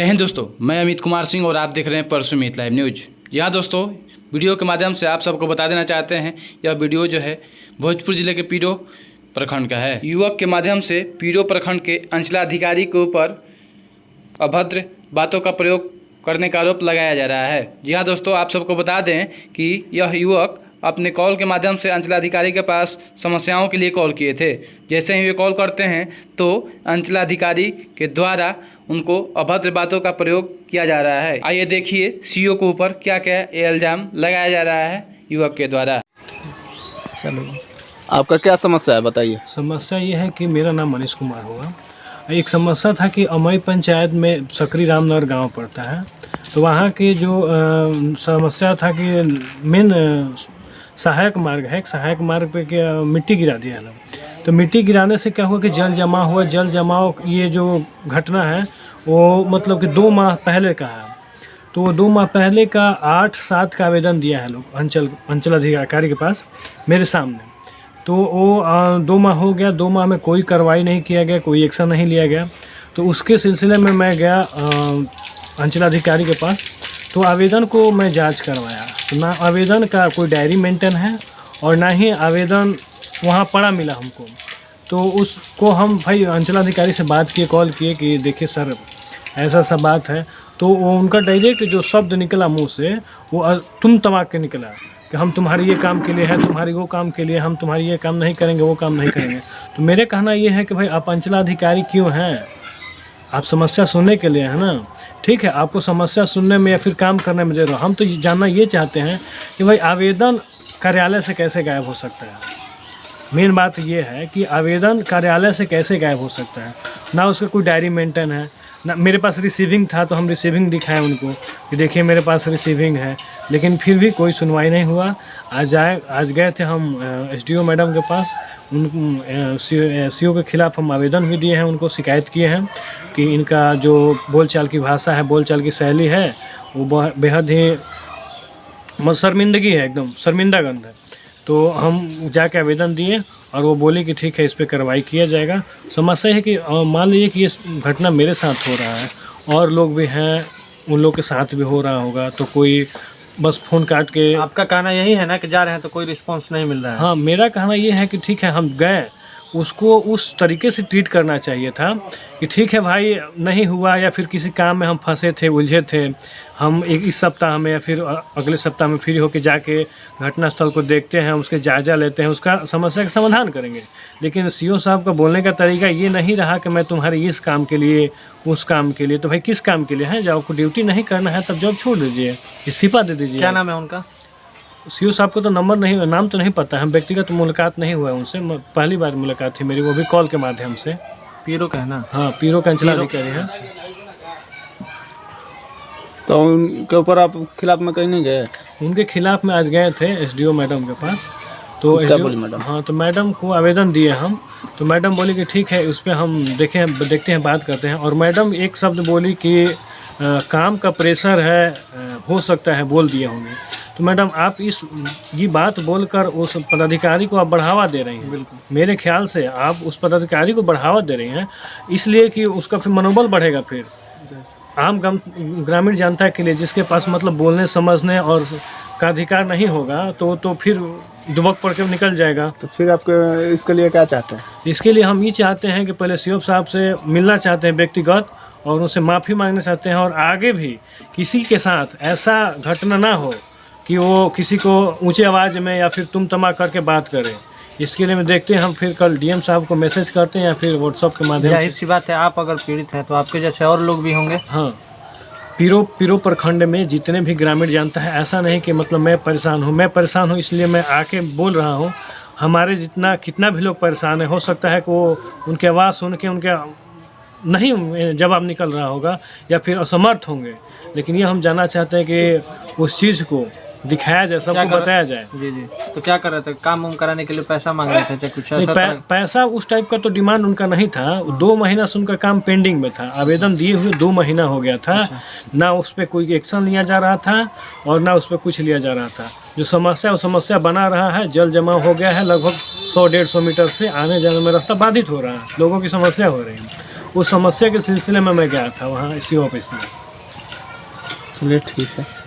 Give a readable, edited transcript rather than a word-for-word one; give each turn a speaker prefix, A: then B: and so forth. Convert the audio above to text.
A: हिंद दोस्तों, मैं अमित कुमार सिंह और आप देख रहे हैं परसुमित लाइव न्यूज। जी हाँ दोस्तों, वीडियो के माध्यम से आप सबको बता देना चाहते हैं, यह वीडियो जो है भोजपुर जिले के पीरो प्रखंड का है। युवक के माध्यम से पीरो प्रखंड के अंचलाधिकारी के ऊपर अभद्र बातों का प्रयोग करने का आरोप लगाया जा रहा है। जी हाँ दोस्तों, आप सबको बता दें कि यह युवक अपने कॉल के माध्यम से अंचलाधिकारी के पास समस्याओं के लिए कॉल किए थे। जैसे ही वे कॉल करते हैं तो अंचलाधिकारी के द्वारा उनको अभद्र बातों का प्रयोग किया जा रहा है। आइए देखिए सीओ के ऊपर क्या क्या इल्जाम लगाया जा रहा है युवक के द्वारा।
B: चलो,
C: आपका क्या समस्या है बताइए।
B: समस्या ये है कि मेरा नाम मनीष कुमार हुआ। एक समस्या था कि अमई पंचायत में सकरी रामनगर गांव पड़ता है, तो वहाँ की जो समस्या था कि मेन सहायक मार्ग है, एक सहायक मार्ग पे क्या मिट्टी गिरा दिया है। तो मिट्टी गिराने से क्या हुआ कि जल जमा हुआ। जल जमाव ये जो घटना है वो मतलब कि 2 माह पहले का है। तो वो 2 माह पहले का 8/7 का आवेदन दिया है लोग अंचलाधिकारी के पास मेरे सामने। तो वो 2 माह हो गया, 2 माह में कोई कार्रवाई नहीं किया गया, कोई एक्शन नहीं लिया गया। तो उसके सिलसिले में मैं गया अंचलाधिकारी के पास, तो आवेदन को मैं जांच करवाया। तो ना आवेदन का कोई डायरी मेंटेन है और ना ही आवेदन वहाँ पड़ा मिला हमको। तो उसको हम भाई अंचलाधिकारी से बात किए, कॉल किए कि देखिए सर ऐसा सा बात है। तो वो उनका डायरेक्ट जो शब्द निकला मुंह से वो तुम तमाक के निकला कि हम तुम्हारी ये काम के लिए है, तुम्हारी वो काम के लिए, हम तुम्हारी ये काम नहीं करेंगे, वो काम नहीं करेंगे। तो मेरे कहना ये है कि भाई आप अंचलाधिकारी क्यों हैं? आप समस्या सुनने के लिए है ना, ठीक है। आपको समस्या सुनने में या फिर काम करने में दे रहे हो। हम तो जानना ये चाहते हैं कि भाई आवेदन कार्यालय से कैसे गायब हो सकता है। मेन बात ये है कि आवेदन कार्यालय से कैसे गायब हो सकता है। ना उसका कोई डायरी मेंटेन है, ना मेरे पास रिसीविंग था तो हम रिसीविंग दिखाएं उनको कि देखिए मेरे पास रिसीविंग है, लेकिन फिर भी कोई सुनवाई नहीं हुआ। आज गए थे हम एसडीओ मैडम के पास, उन सीओ के खिलाफ़ हम आवेदन भी दिए हैं, उनको शिकायत किए हैं कि इनका जो बोलचाल की भाषा है, बोलचाल की शैली है, वो बेहद ही शर्मिंदगी है, एकदम शर्मिंदागंध है। तो हम जाके आवेदन दिए और वो बोले कि ठीक है, इस पर कार्रवाई किया जाएगा। समस्या है कि मान लीजिए कि ये घटना मेरे साथ हो रहा है और लोग भी हैं, उन लोग के साथ भी हो रहा होगा, तो कोई बस फ़ोन काट के।
D: आपका कहना यही है ना कि जा रहे हैं तो कोई रिस्पांस नहीं मिल रहा है?
B: हाँ, मेरा कहना ये है कि ठीक है हम गए, उसको उस तरीके से ट्रीट करना चाहिए था कि ठीक है भाई नहीं हुआ, या फिर किसी काम में हम फंसे थे, उलझे थे, हम इस सप्ताह में या फिर अगले सप्ताह में फ्री होकर जाके घटनास्थल को देखते हैं, उसके जायजा लेते हैं, उसका समस्या का समाधान करेंगे। लेकिन सीओ साहब का बोलने का तरीका ये नहीं रहा कि मैं तुम्हारे इस काम के लिए, उस काम के लिए। तो भाई किस काम के लिए है? जब आपको ड्यूटी नहीं करना है तब जॉब छोड़ दीजिए, इस्तीफा दे दीजिए।
D: क्या नाम है उनका?
B: सीओ साहब को तो नाम तो नहीं पता है, हम व्यक्तिगत मुलाकात नहीं हुआ है उनसे, पहली बार मुलाकात थी मेरी, वो भी कॉल के माध्यम से।
D: पीरो का है ना?
B: हाँ, पीरो का अंचलाधिकारी है।
C: तो उनके ऊपर आप खिलाफ में कहीं नहीं गए?
B: उनके खिलाफ में आज गए थे एसडीओ मैडम के पास। तो
C: क्या बोली मैडम?
B: हाँ, तो मैडम को आवेदन दिए हम, तो मैडम बोली कि ठीक है, उस पर हम देखते हैं, बात करते हैं। और मैडम एक शब्द बोली कि काम का प्रेशर है, हो सकता है, बोल दिए होंगे। तो मैडम आप ये बात बोलकर उस पदाधिकारी को आप बढ़ावा दे रही हैं।
D: बिल्कुल,
B: मेरे ख्याल से आप उस पदाधिकारी को बढ़ावा दे रही हैं, इसलिए कि उसका फिर मनोबल बढ़ेगा। फिर आम ग्रामीण जनता के लिए जिसके पास मतलब बोलने समझने और का अधिकार नहीं होगा, तो फिर दुबक पड़ के निकल जाएगा।
C: तो फिर आप इसके लिए क्या चाहते हैं?
B: इसके लिए हम ये चाहते हैं कि पहले सीओ साहब से मिलना चाहते हैं व्यक्तिगत, और उनसे माफ़ी मांगना चाहते हैं, और आगे भी किसी के साथ ऐसा घटना ना हो कि वो किसी को ऊंचे आवाज़ में या फिर तुम तमा करके बात करें। इसके लिए मैं देखते हैं, हम फिर कल डीएम साहब को मैसेज करते हैं या फिर व्हाट्सअप के माध्यम से।
D: जाहिर सी बात है, आप अगर पीड़ित हैं तो आपके जैसे और लोग भी होंगे।
B: हाँ, पीरो प्रखंड में जितने भी ग्रामीण जानता है, ऐसा नहीं कि मतलब मैं परेशान हूँ इसलिए मैं आके बोल रहा हूँ। हमारे कितना भी लोग परेशान है, हो सकता है कि वो उनकी आवाज़ सुन के उनके नहीं जवाब निकल रहा होगा या फिर असमर्थ होंगे, लेकिन ये हम जानना चाहते हैं कि उस चीज़ को दिखाया जाए, सबको बताया जाए।
D: जी। तो क्या कर रहे थे? काम कराने के लिए पैसा मांग रहे थे? कुछ ऐसा
B: पैसा उस टाइप का तो डिमांड उनका नहीं था। 2 महीना से उनका काम पेंडिंग में था, आवेदन दिए हुए 2 महीना हो गया था।
D: अच्छा।
B: ना उस पर कोई एक्शन लिया जा रहा था और ना उस पर कुछ लिया जा रहा था। जो समस्या वो समस्या बना रहा है, जल जमाव हो गया है, लगभग 100-150 मीटर से आने जाने में रास्ता बाधित हो रहा है, लोगों की समस्या हो रही है। वो समस्या के सिलसिले में मैं गया था वहाँ सी ऑफिस में।
C: चलिए ठीक है।